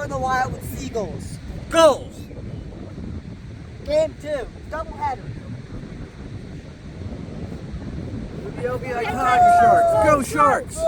in the Wild with seagulls. Goals. Game 2, doubleheader. The OBI Tiger Sharks. Go Sharks.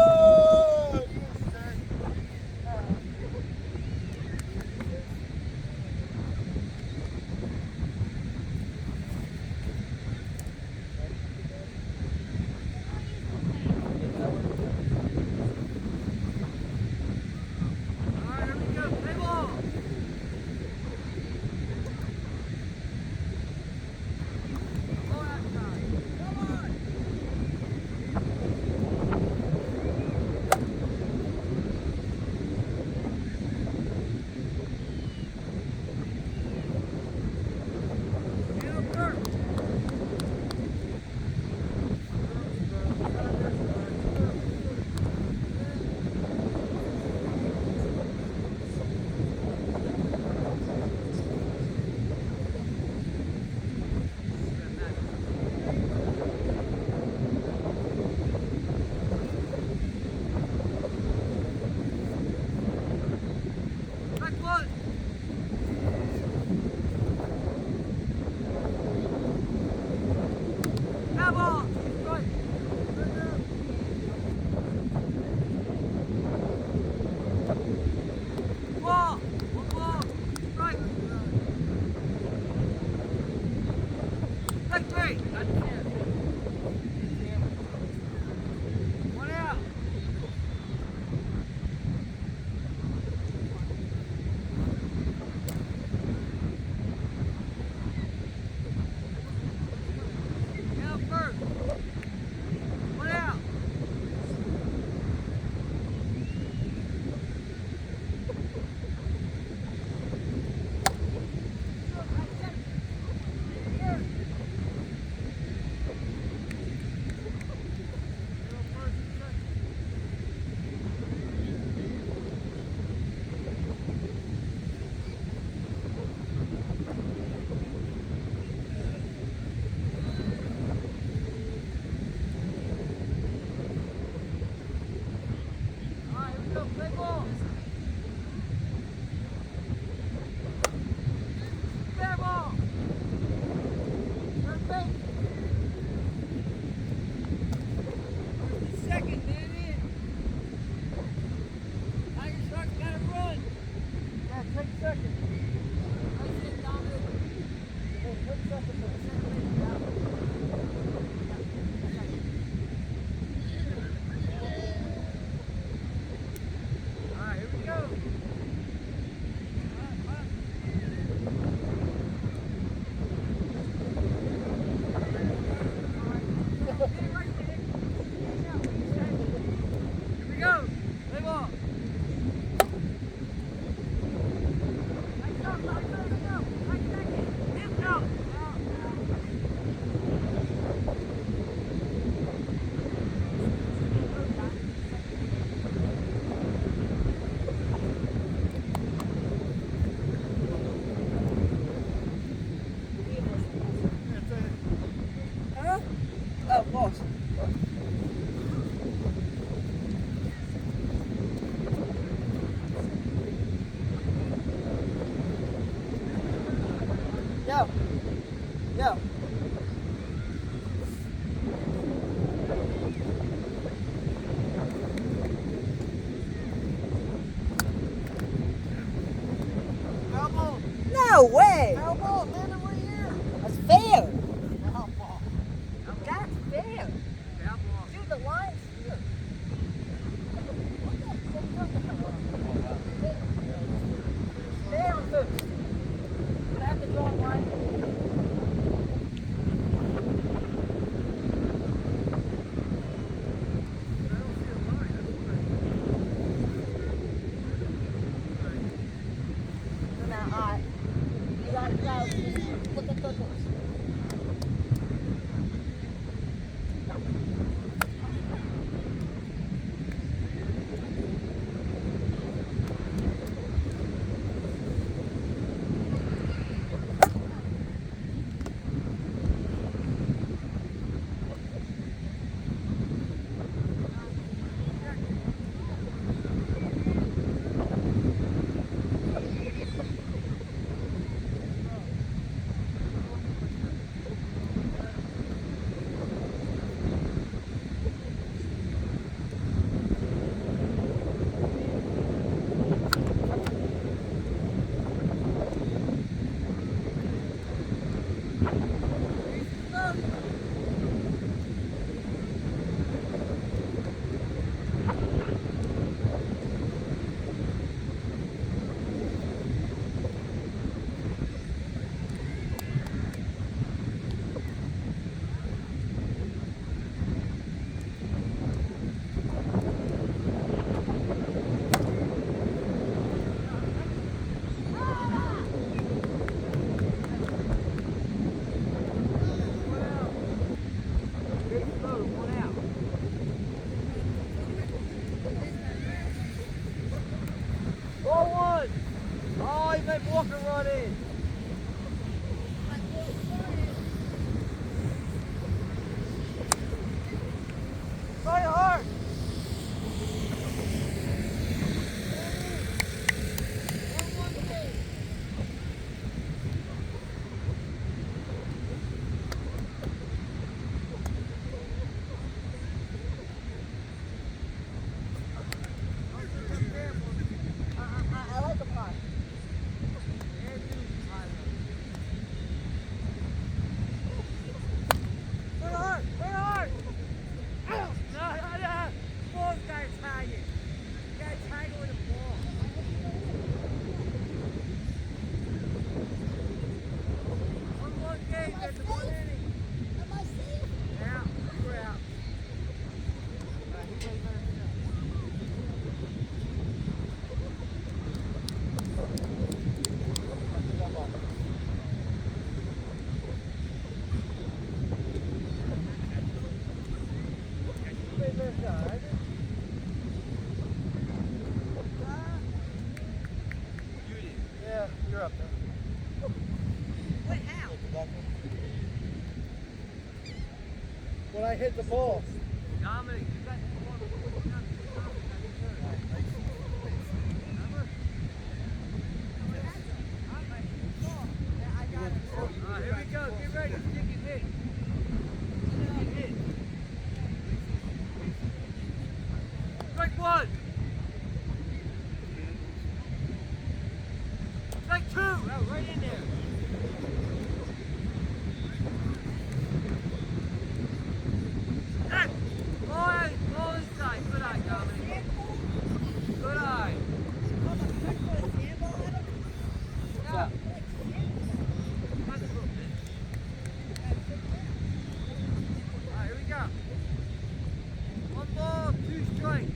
good. Yeah, you're up there. What, how? When I hit the ball. Dominic, you got the ball before you got the ball. Here we go. Get ready. Stick and hit. Stick and hit. Strike one. Strike two. Oh, right in there. Hey, ball inside. Good eye, Dominic. Good eye. Yeah. Alright, here we go. One ball, two strikes.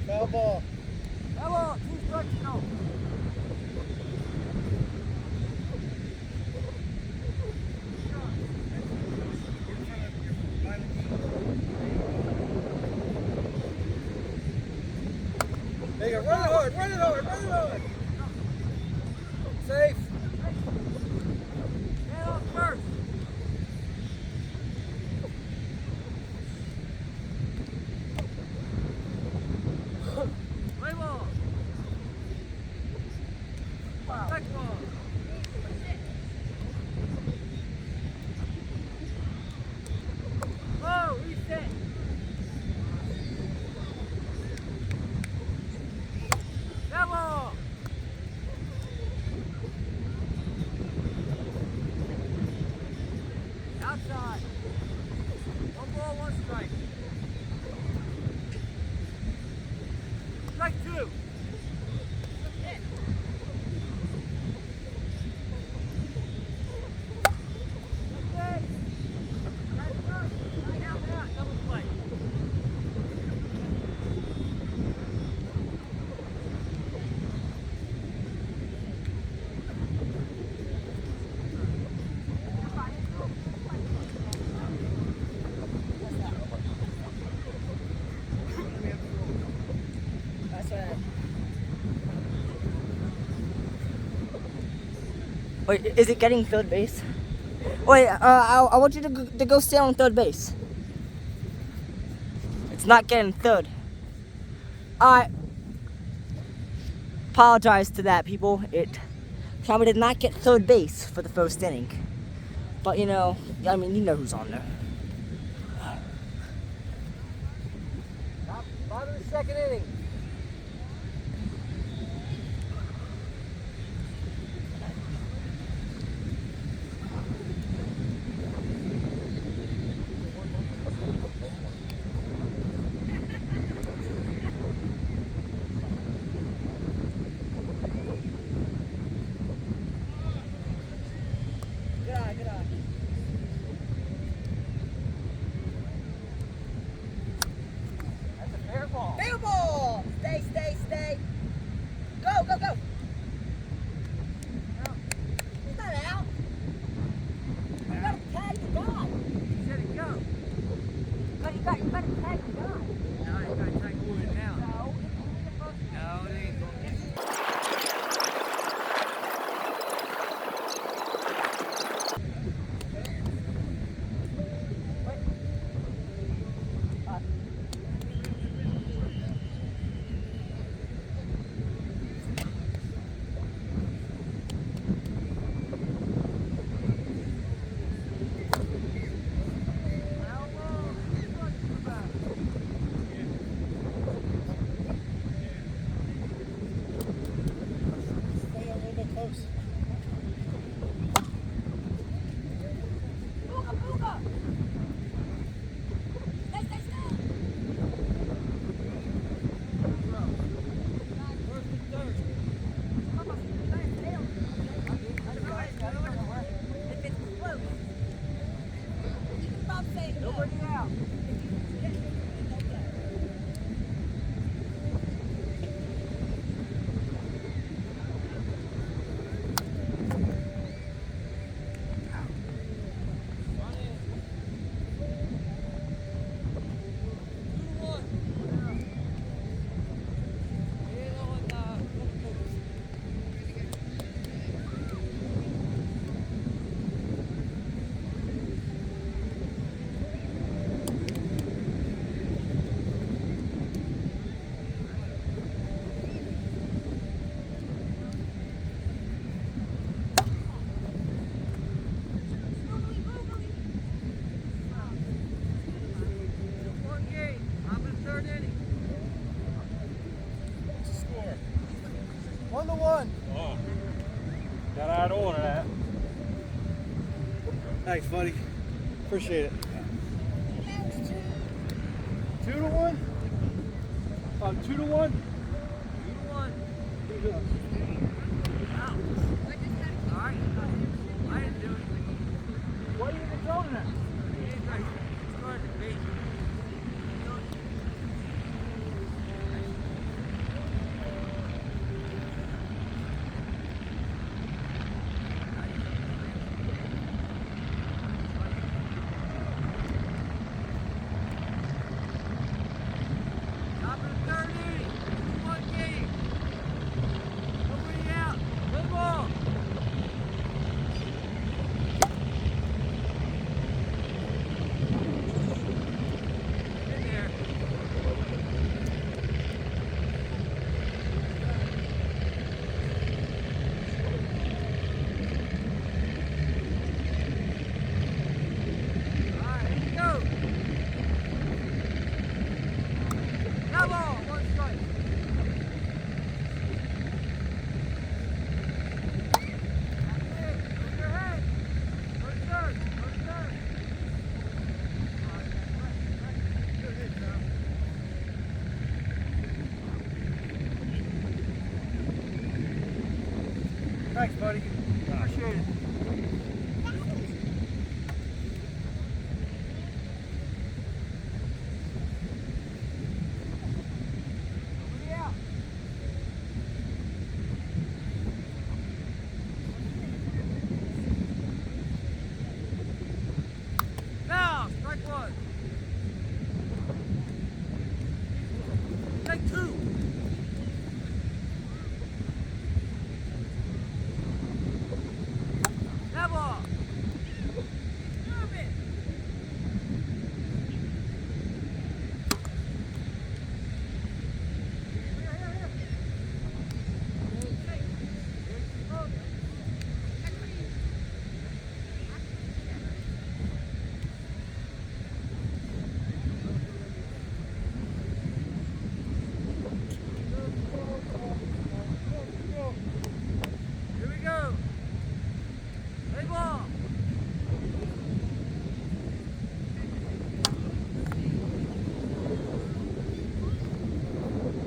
Foul ball. Foul ball, two strikes, no. There you go. Run it hard, run it hard, run it hard. Safe. Head off first. Play ball. Strike ball. Oh, reset. That ball. Outside. One ball, one strike. Strike two. Okay. That's good. Out, double play. That's right. Wait, is it getting third base? Wait, I want you to go stay on third base. It's not getting third. I apologize to that, people. Tommy did not get third base for the first inning. But you know, I mean, you know who's on there. Bottom of the second inning. Good eye, good eye. That's a fair ball. Fair ball! Stay. Go. He's not out. You gotta tag the guy. Set it go. You gotta tag the guy. Now you gotta try to move it down. No. No, it ain't going to. Stay a little bit close. Nobody out. Thanks, buddy. Appreciate it. 2-1? 2-1? 2 to 1. Out. All right. I didn't do it. Why are you even throwing that? He didn't try. He started the bait. Top of the 30. 2-1 game. Nobody out. Good ball. In there. All right, here we go. Now ball, 1 strike. Move your head. First third. All right, that's right. Good hit, Tom. Thanks, buddy. Appreciate it. Nobody out. Now, strike 1. Take 2. That ball. Move it. Here. Hey. Oh. Here we go. Play ball.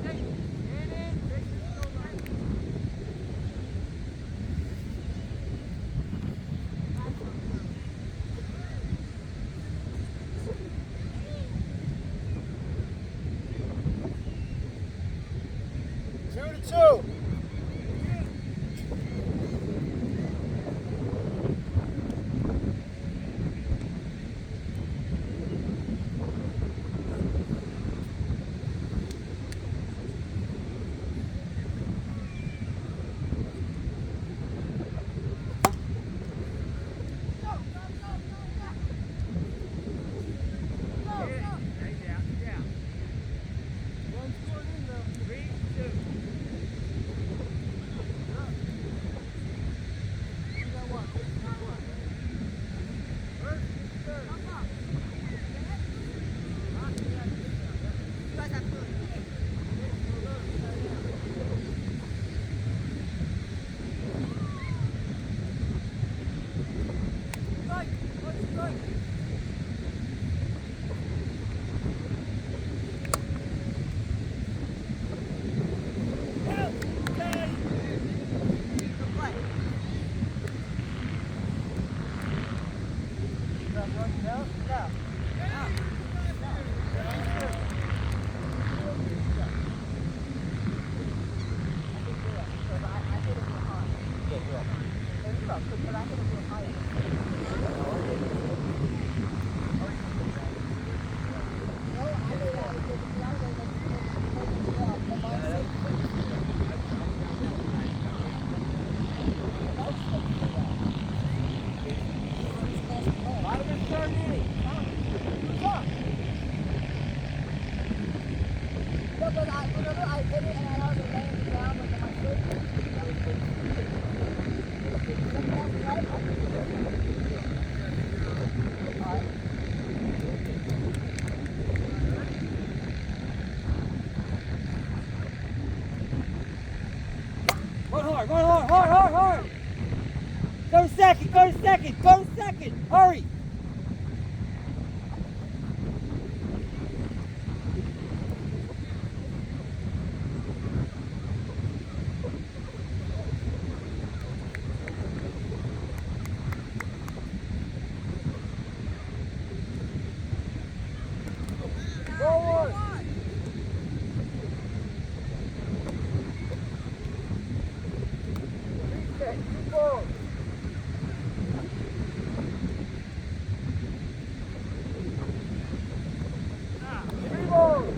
Hey, hand in, fix it, go right. Two to two. He's out. 3-2. First, third. Strike. One strike. Hard. Go to second, go to second, go to second. Hurry. Forward. Reset. Keep forward. Reload.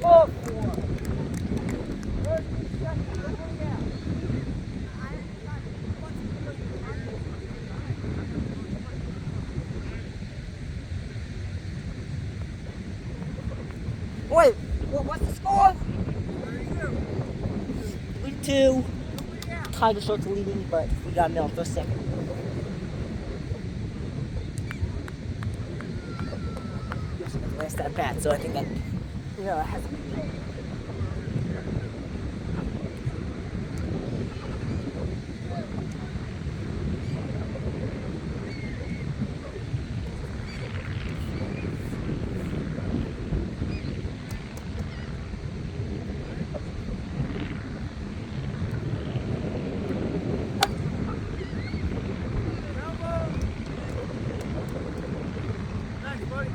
Off. 30 seconds. Looking out. Wait, what's the score? 3-2. Tiger Sharks leading, but we got a mill for a second. Last at bat, so I think that, you know, it has to be. Thanks, buddy.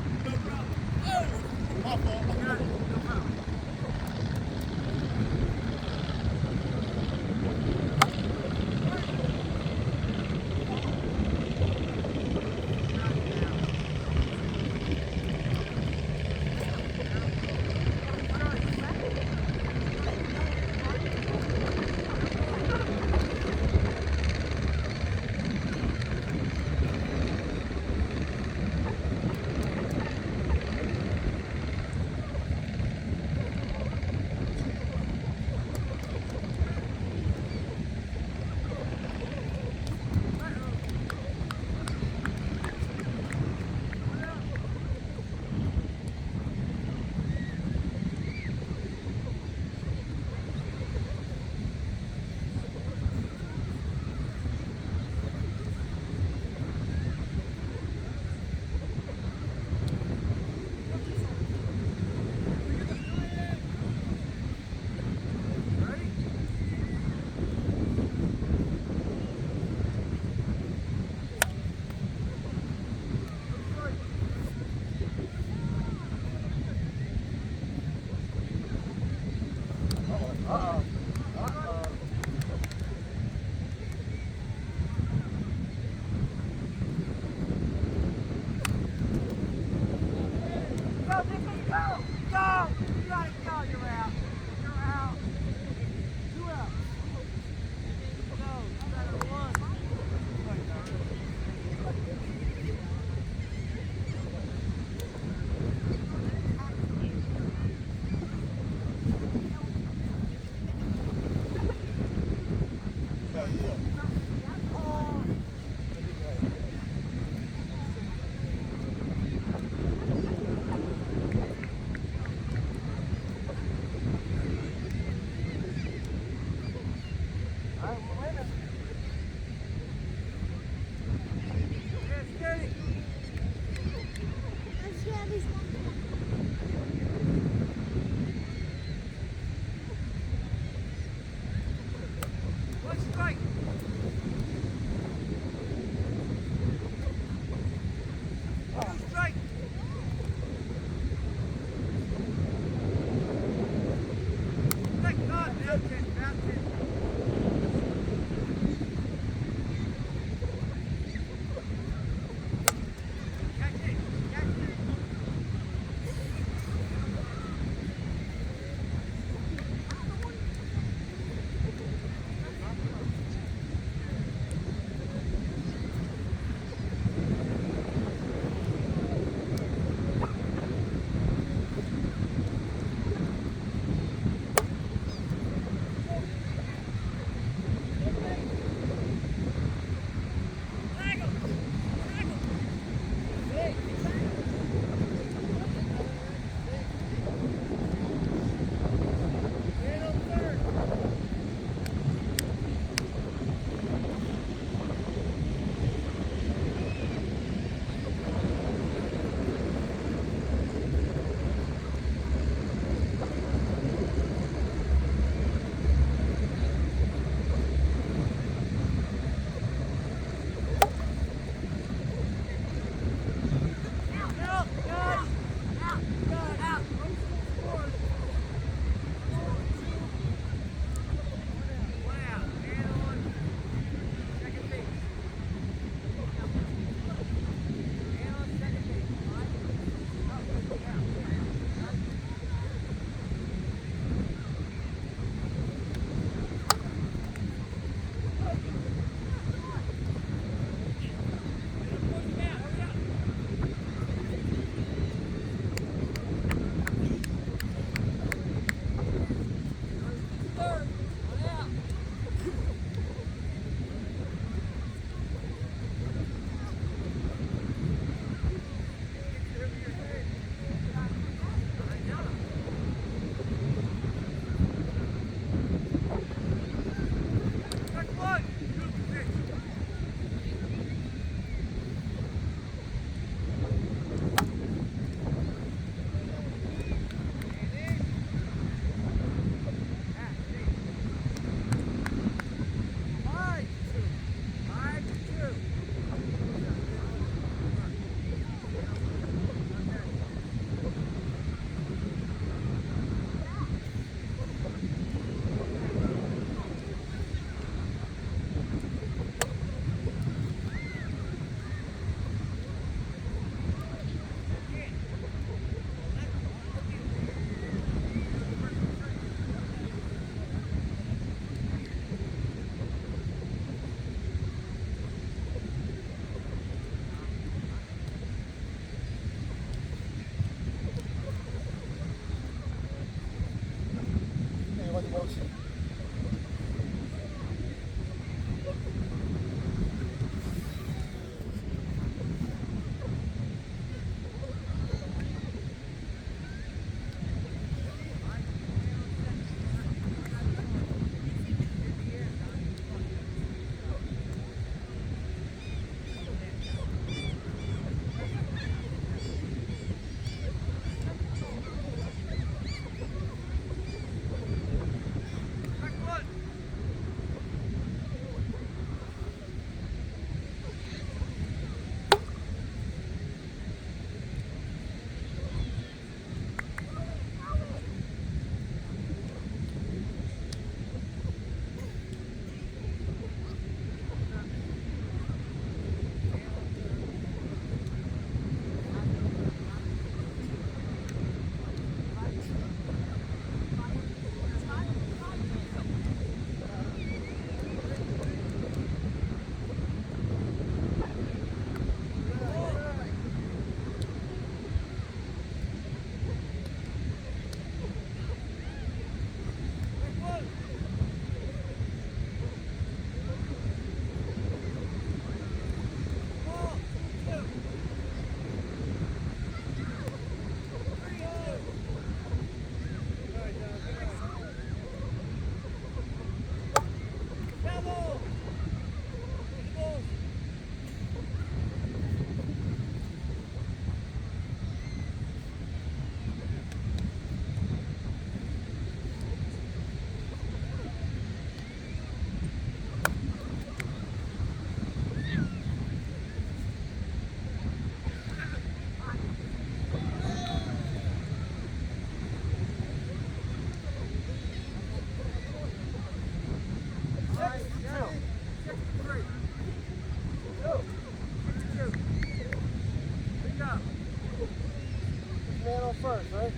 First, right?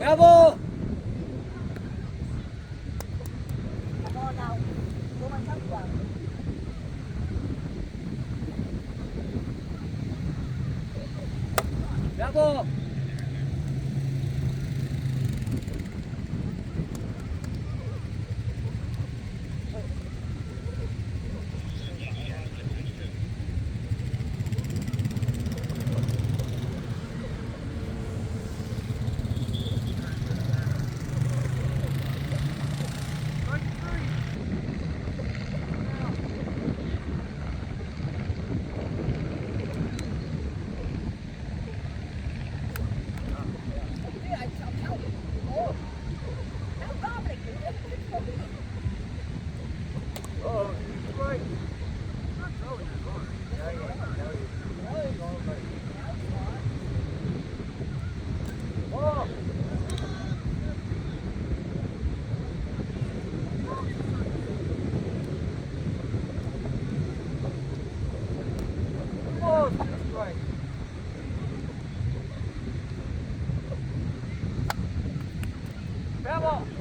Bravo! Bravo! what?